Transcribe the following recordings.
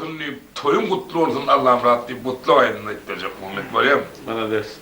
olsun deyip, toyun kutlu olsun Allah'ım rahat deyip, mutlu ayında ettirecek Muhammed var ya. Bana dersin.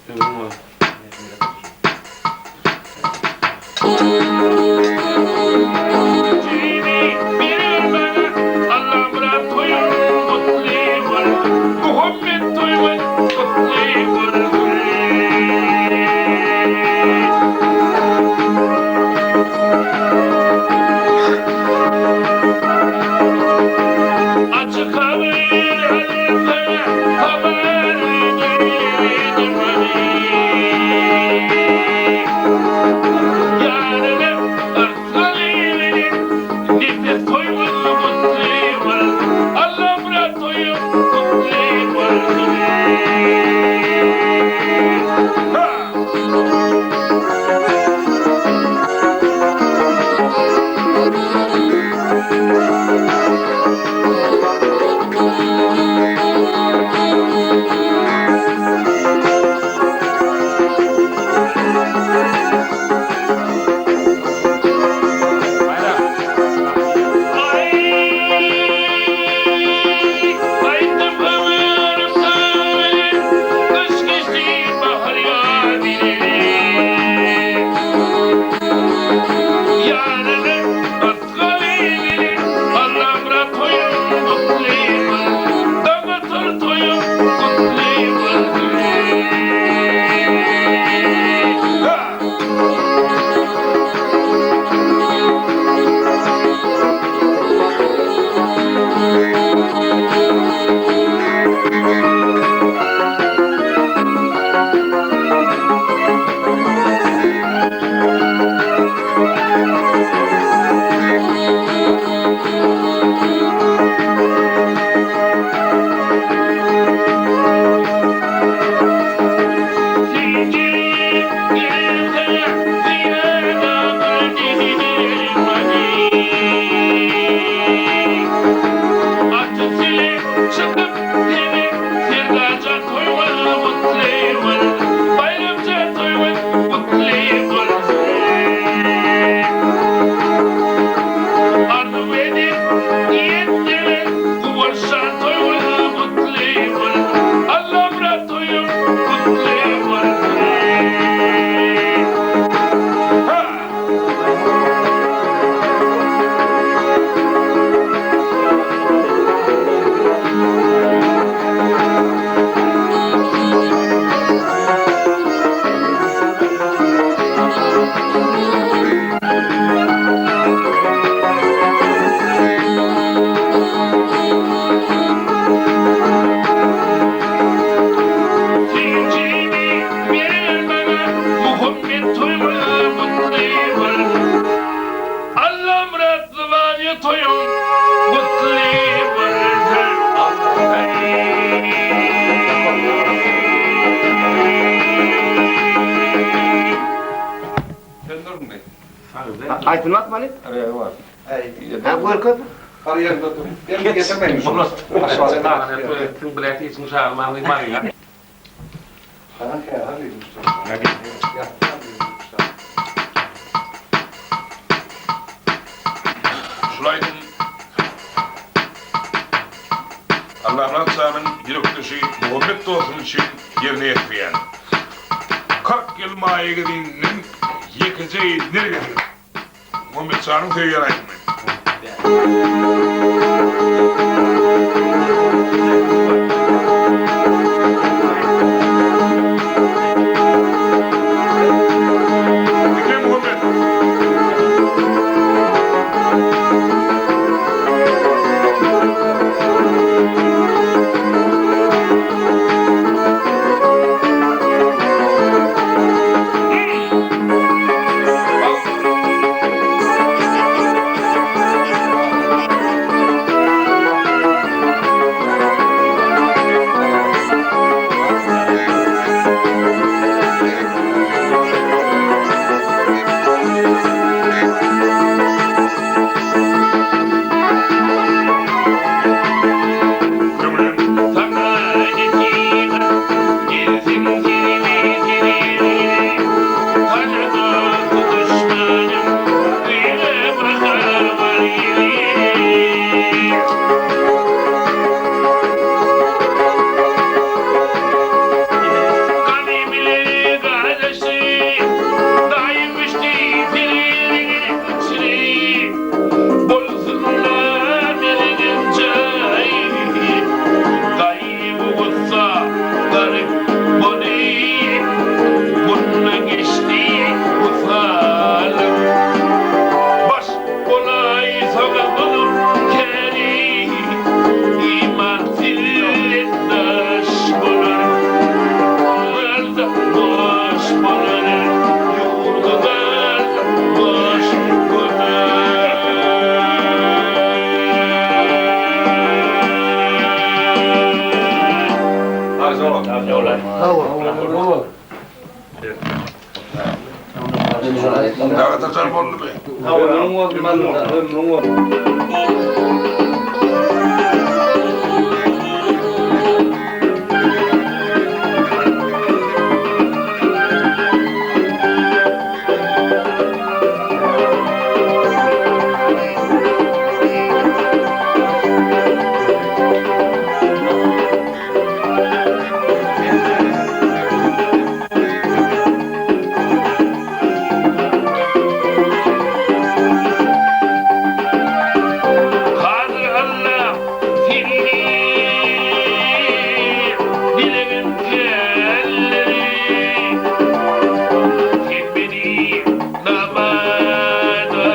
Aydınlat mı? Araya var. Ha buyur kız. Araya dur. Ben getirmeyim. Aşağıda tüm bileti için çağırmanı var ya. Şuraydın Allah'ın sağının yürektaşı Muhammed olsun için yerine yetmeyen 40 yıl maya gidinin yıkıcıyı nereye getirir? Muhammed sağının köyü yaraydım ben. olan. Davet açar mı oldu be? Ömrün olmaz da, ömrün olmaz. Hazır Allah seni dilemin telleri sen beni namada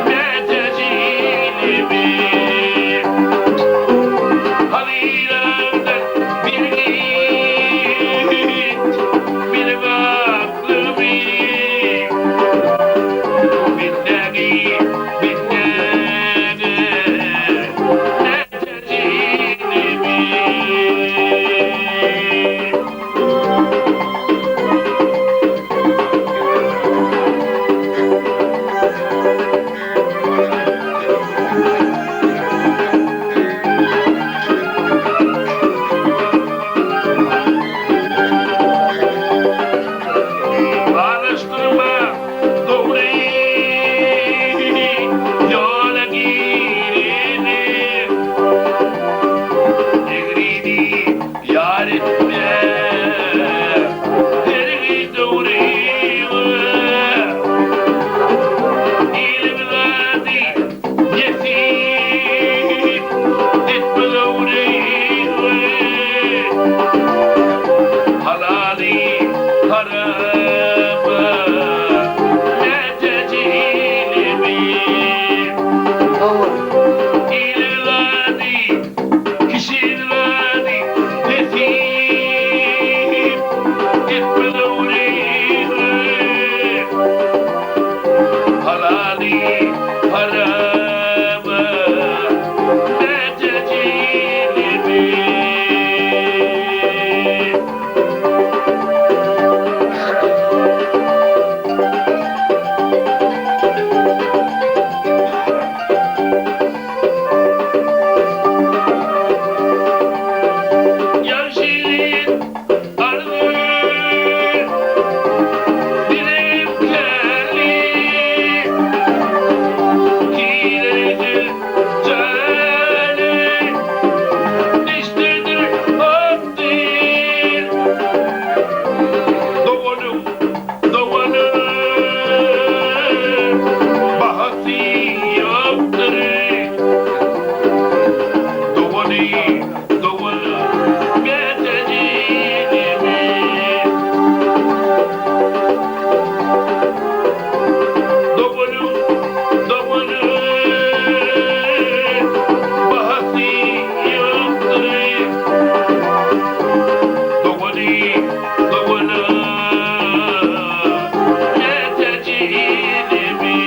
metecilimi Halila'dan bir git bir aklımı Billahi Alıştırma doğrayı yola girini Egrini yar etme Tergi doğrayı İlim verdi yetim etme doğrayı Halali harama netecilimi İlvadi kişilvadi yetim etme doğrayı Halali harama netecilimi Yaşilin ardı dileğim kelli Hileci cali dişlidir abdir Doğanım bahası yoktur Doğanı metecilimi Doğanı bahası yoktur Doğanı metecilimi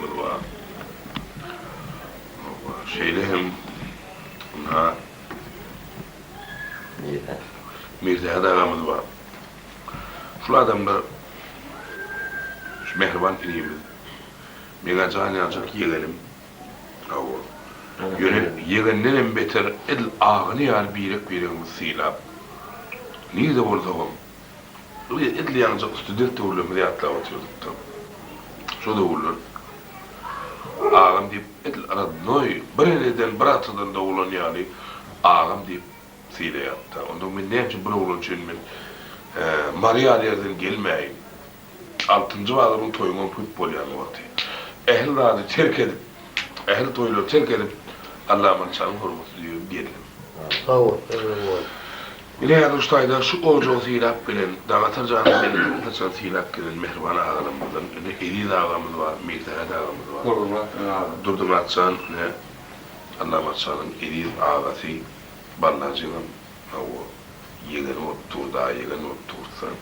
ağamız var. Şeyle hem buna Mirza'da ağamız var. Şu adamlar şu mehriban inimiz. Mega cani ancak yiyelim. Yegenden beter el ağını yar birek silap. Niye de olsa o? Edli ancak student oğlum diye atla oturduk. Şu da olur. Ağam deyip edil arad noy. Bireden bıratıdan da olan yani ağam deyip sile yaptı. Ondan ben ne için bunu olan için ben Maria'lerden gelmeyin. 6. adamın toyunun futbol yani vakti. Ehl dağını terk edip, ehl toyunu terk edip Allah'ın çanın hürmetini diyor diyelim. Sağ ol. Yine yanıştayda şu oğucu silap bilen, dağıtırcağını benim taçan silap bilen mehriban ağalarımızdan, Edil ağamız var, Mirtahad ağamız var. Durdum atçan, Allah'ın atçanın Edil ağası, Ballacı'nın yegeni ottur, daha yegeni ottursan.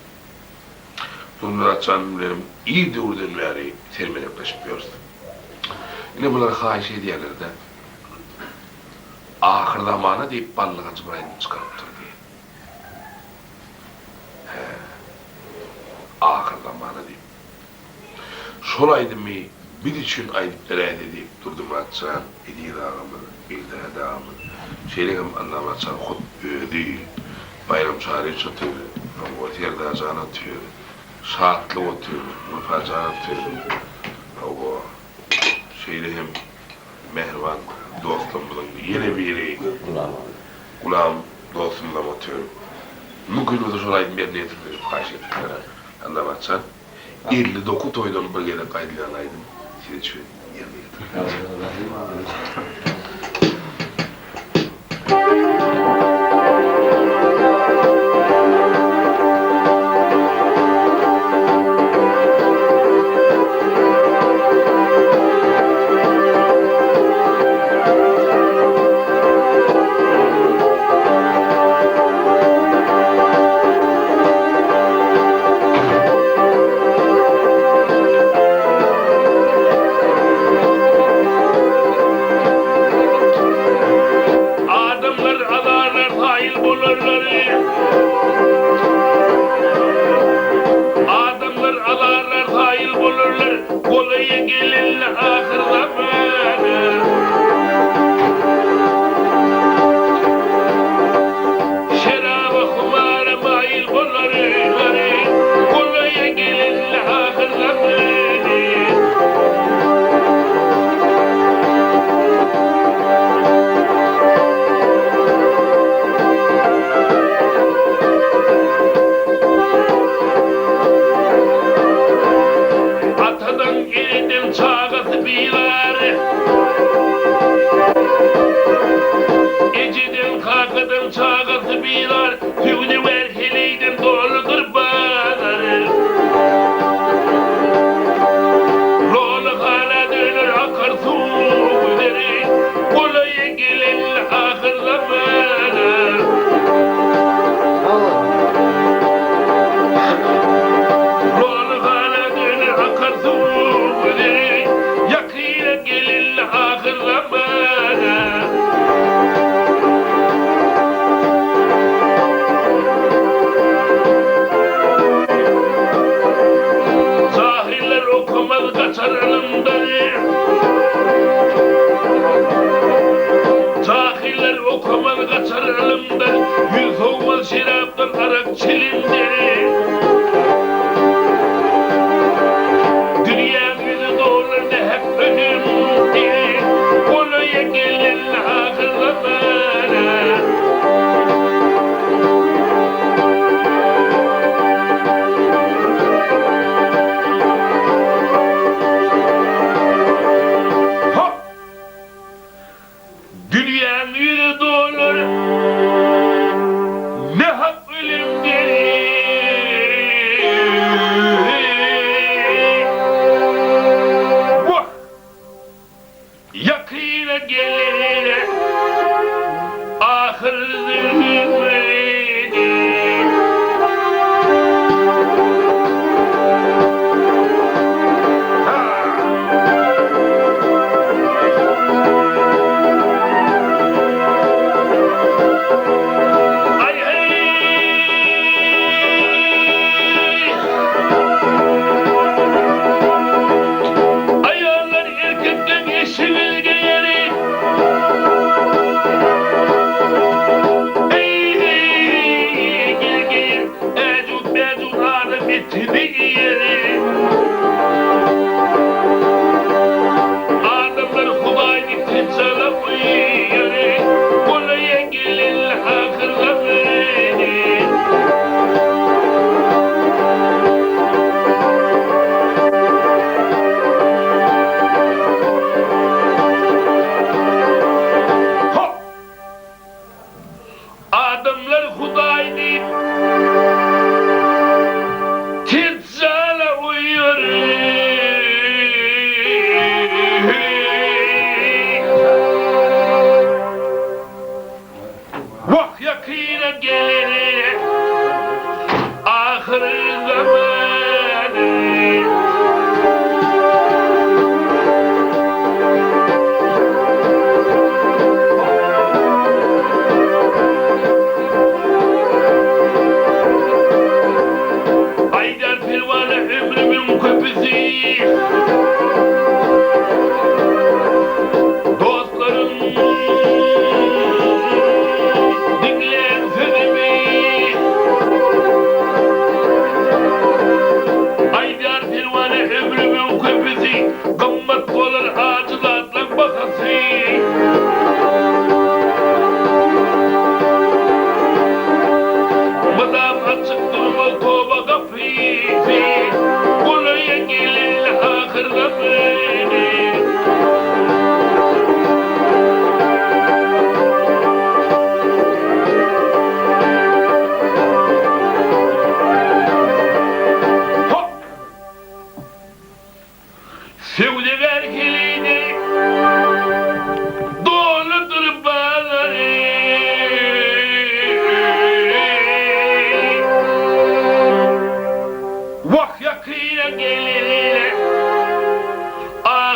Durdum atçan bilenim, iyi durdun veri sermelekleşip görürsün. Yine bunlar hahiş ediyorlar da, ahir zamanı deyip ballığa Cibrayil'ini çıkarıptır diye. Ahir zamanı deyip. Şolaydı mı bir için aydıpları deyip durdum atçan, Edil ağamız, Mirtahad ağamız, şeylerim Allah'ım atçan hut ödü, bayram çağrı çatıyor, otiyerde acana atıyor, şahatlı atıyor, mufacana atıyor, şeylerim mehriban dostumuzun yeni biri, Gulam dostumla atıyor. Mümkün oldu şolaydı bir niyetim verip karşı ettiler. Allah'ım atçan, 59 toydan bir gelip kaydılanaydım, size şu yerine getirdim.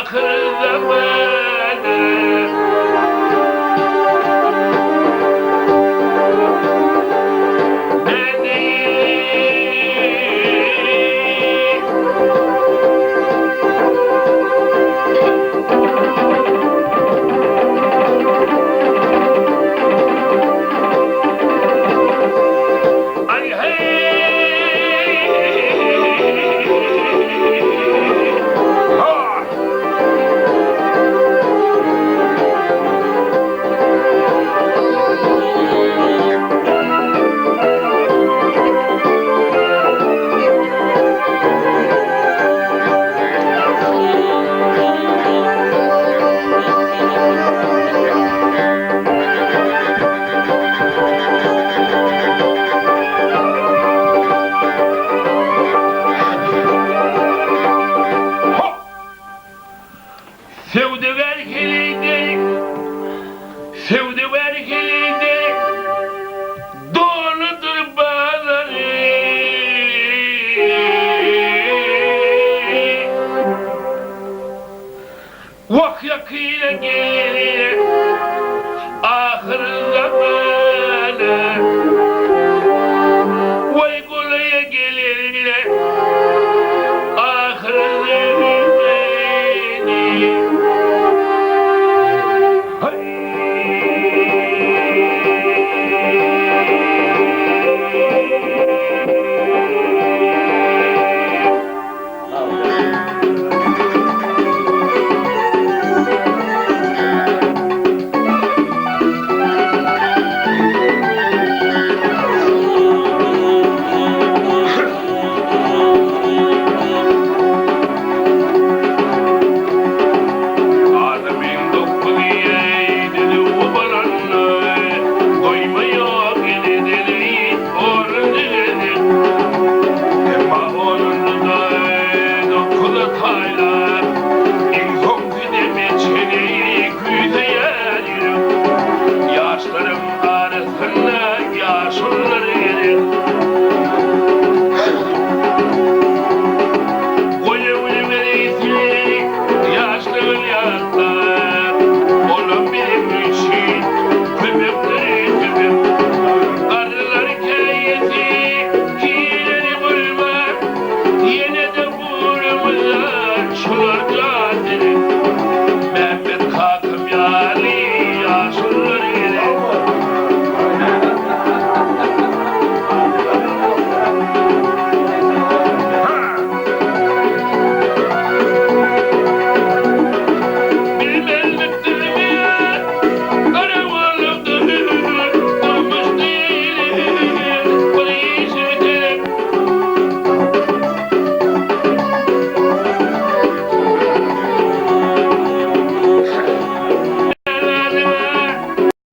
ahır zamanı. Ay hey! Ha! Ha! Sevdiver kelinde, sevdiver kelinde, doludur bağları. Vak yakıyla gelir, ahır zamanı.